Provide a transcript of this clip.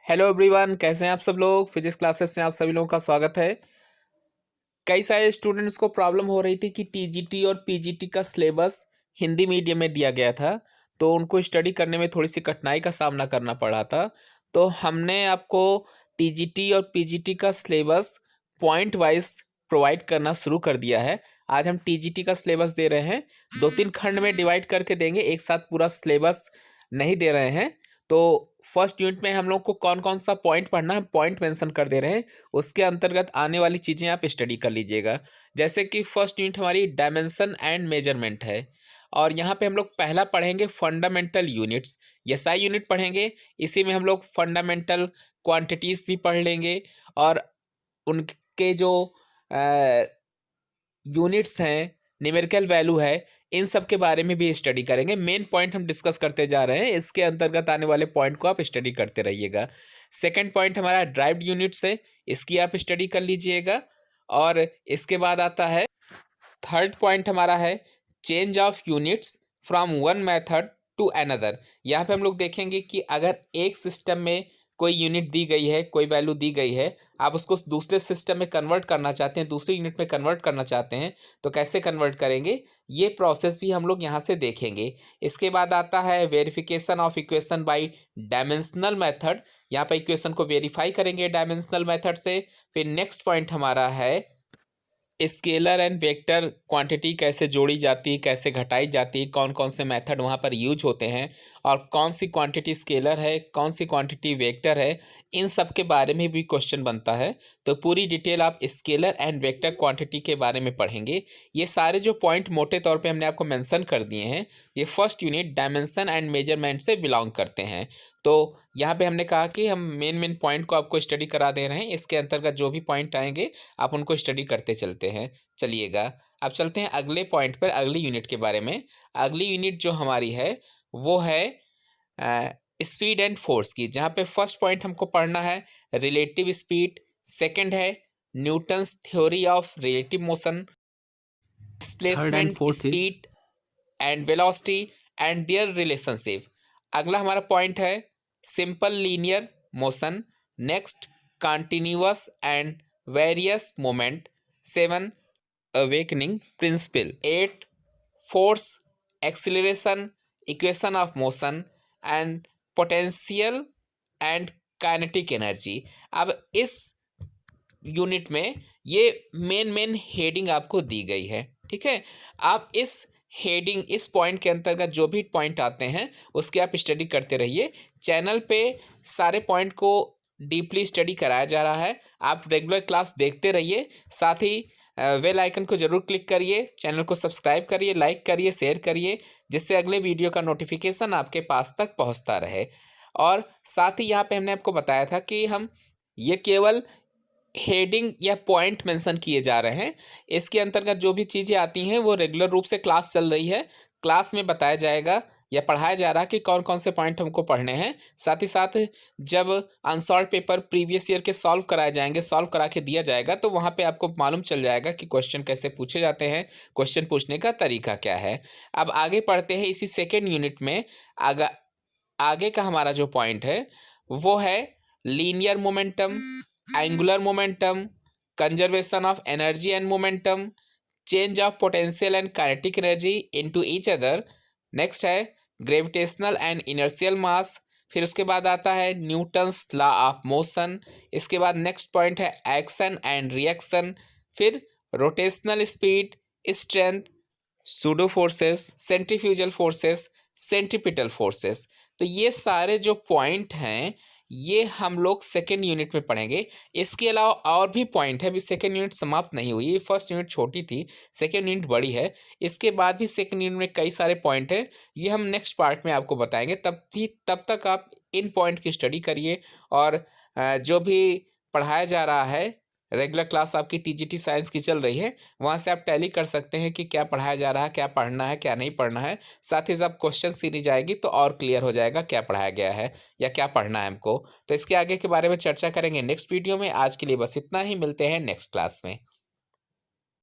Hello everyone, कैसे हैं आप सब लोग। फिजिक्स क्लासेस में आप सभी लोगों का स्वागत है। कई सारे स्टूडेंट्स को प्रॉब्लम हो रही थी कि टीजीटी और पीजीटी का सिलेबस हिंदी मीडियम में दिया गया था, तो उनको स्टडी करने में थोड़ी सी कठिनाई का सामना करना पड़ा था। तो हमने आपको टीजीटी और पीजीटी का सिलेबस पॉइंट वाइज प्रोवाइड करना शुरू कर दिया है। आज हम टीजीटी का सिलेबस दे रहे हैं, 2-3 खंड में डिवाइड करके देंगे, एक साथ पूरा सिलेबस नहीं दे रहे हैं। तो फर्स्ट यूनिट में हम लोग को कौन कौन सा पॉइंट पढ़ना है, पॉइंट मेंशन कर दे रहे हैं। उसके अंतर्गत आने वाली चीज़ें आप स्टडी कर लीजिएगा। जैसे कि फर्स्ट यूनिट हमारी डायमेंशन एंड मेजरमेंट है, और यहाँ पे हम लोग पहला पढ़ेंगे फंडामेंटल यूनिट्स। एसआई यूनिट पढ़ेंगे, इसी में हम लोग फंडामेंटल क्वांटिटीज़ भी पढ़ लेंगे, और उनके जो यूनिट्स हैं, न्यूमेरिकल वैल्यू है, इन सब के बारे में भी स्टडी करेंगे। मेन पॉइंट हम डिस्कस करते जा रहे हैं, इसके अंतर्गत आने वाले पॉइंट को आप स्टडी करते रहिएगा। सेकंड पॉइंट हमारा ड्राइव्ड यूनिट्स है, इसकी आप स्टडी कर लीजिएगा। और इसके बाद आता है थर्ड पॉइंट हमारा है change of units from one method to another. यहाँ पे हम लोग देखेंगे कि अगर एक सिस्टम में कोई यूनिट दी गई है, कोई वैल्यू दी गई है, आप उसको दूसरे सिस्टम में कन्वर्ट करना चाहते हैं, दूसरी यूनिट में कन्वर्ट करना चाहते हैं, तो कैसे कन्वर्ट करेंगे, ये प्रोसेस भी हम लोग यहाँ से देखेंगे। इसके बाद आता है verification of equation by dimensional method. यहाँ पर इक्वेशन को वेरीफाई करेंगे डायमेंशनल मेथड से। फिर नेक्स्ट पॉइंट हमारा है स्केलर एंड वेक्टर क्वांटिटी कैसे जोड़ी जाती है, कैसे घटाई जाती है, कौन कौन से मेथड वहाँ पर यूज होते हैं, और कौन सी क्वांटिटी स्केलर है, कौन सी क्वांटिटी वेक्टर है, इन सब के बारे में भी क्वेश्चन बनता है। तो पूरी डिटेल आप स्केलर एंड वेक्टर क्वांटिटी के बारे में पढ़ेंगे। ये सारे जो पॉइंट मोटे तौर पे हमने आपको मेंशन कर दिए हैं, ये first unit dimension and measurement से बिलोंग करते हैं। तो यहाँ पे हमने कहा कि हम मेन पॉइंट को आपको स्टडी करा दे रहे हैं, इसके अंतर्गत जो भी पॉइंट आएंगे आप उनको स्टडी करते चलते हैं। चलिएगा, अब चलते हैं अगले पॉइंट पर, अगली यूनिट के बारे में। अगली यूनिट जो हमारी है वो है स्पीड एंड फोर्स की, जहाँ पे फर्स्ट पॉइंट हमको पढ़ना है रिलेटिव स्पीड, सेकंड है Newton's theory of relative motion, third and displacement, fourth is speed and velocity and their relationship. अगला हमारा पॉइंट है simple linear motion. Next continuous and various moment. 7 awakening principle. 8 force, acceleration, equation of motion and potential and kinetic energy. अब इस unit में ये main heading आपको दी गई है, ठीक है। आप इस हेडिंग, इस पॉइंट के अंतर्गत जो भी पॉइंट आते हैं उसके आप स्टडी करते रहिए। चैनल पे सारे पॉइंट को डीपली स्टडी कराया जा रहा है, आप रेगुलर क्लास देखते रहिए। साथ ही बेल आइकन को जरूर क्लिक करिए, चैनल को सब्सक्राइब करिए, लाइक करिए, शेयर करिए, जिससे अगले वीडियो का नोटिफिकेशन आपके पास तक पहुंचता रहे। और साथ ही यहाँ पे हमने आपको बताया था कि हम ये केवल हेडिंग या पॉइंट मेंशन किए जा रहे हैं, इसके अंतर्गत जो भी चीज़ें आती हैं वो रेगुलर रूप से क्लास चल रही है, क्लास में बताया जाएगा या पढ़ाया जा रहा है कि कौन कौन से पॉइंट हमको पढ़ने हैं। साथ ही साथ जब अनसॉल्व पेपर प्रीवियस ईयर के सॉल्व कराए जाएंगे, सॉल्व करा के दिया जाएगा, तो वहाँ पे आपको मालूम चल जाएगा कि क्वेश्चन कैसे पूछे जाते हैं, क्वेश्चन पूछने का तरीका क्या है। अब आगे पढ़ते हैं इसी सेकेंड यूनिट में। आगे का हमारा जो पॉइंट है वो है linear momentum, angular momentum, conservation of energy and momentum, change of potential and kinetic energy into each other. Next है ग्रेविटेशनल एंड इनर्शियल मास। फिर उसके बाद आता है न्यूटन्स लॉ ऑफ मोशन। इसके बाद नेक्स्ट पॉइंट है एक्शन एंड रिएक्शन। फिर rotational speed, strength, pseudo forces, centrifugal forces, centripetal forces. तो ये सारे जो पॉइंट हैं ये हम लोग सेकेंड यूनिट में पढ़ेंगे। इसके अलावा और भी पॉइंट है, अभी सेकेंड यूनिट समाप्त नहीं हुई, फर्स्ट यूनिट छोटी थी, सेकेंड यूनिट बड़ी है। इसके बाद भी सेकेंड यूनिट में कई सारे पॉइंट है, ये हम नेक्स्ट पार्ट में आपको बताएंगे। तब तक आप इन पॉइंट की स्टडी करिए, और जो भी पढ़ाया जा रहा है, रेगुलर क्लास आपकी टीजीटी साइंस की चल रही है, वहाँ से आप टैली कर सकते हैं कि क्या पढ़ाया जा रहा है, क्या पढ़ना है, क्या नहीं पढ़ना है। साथ ही जब क्वेश्चन सीरीज आएगी तो और क्लियर हो जाएगा क्या पढ़ाया गया है या क्या पढ़ना है हमको। तो इसके आगे के बारे में चर्चा करेंगे नेक्स्ट वीडियो में। आज के लिए बस इतना ही, मिलते हैं नेक्स्ट क्लास में।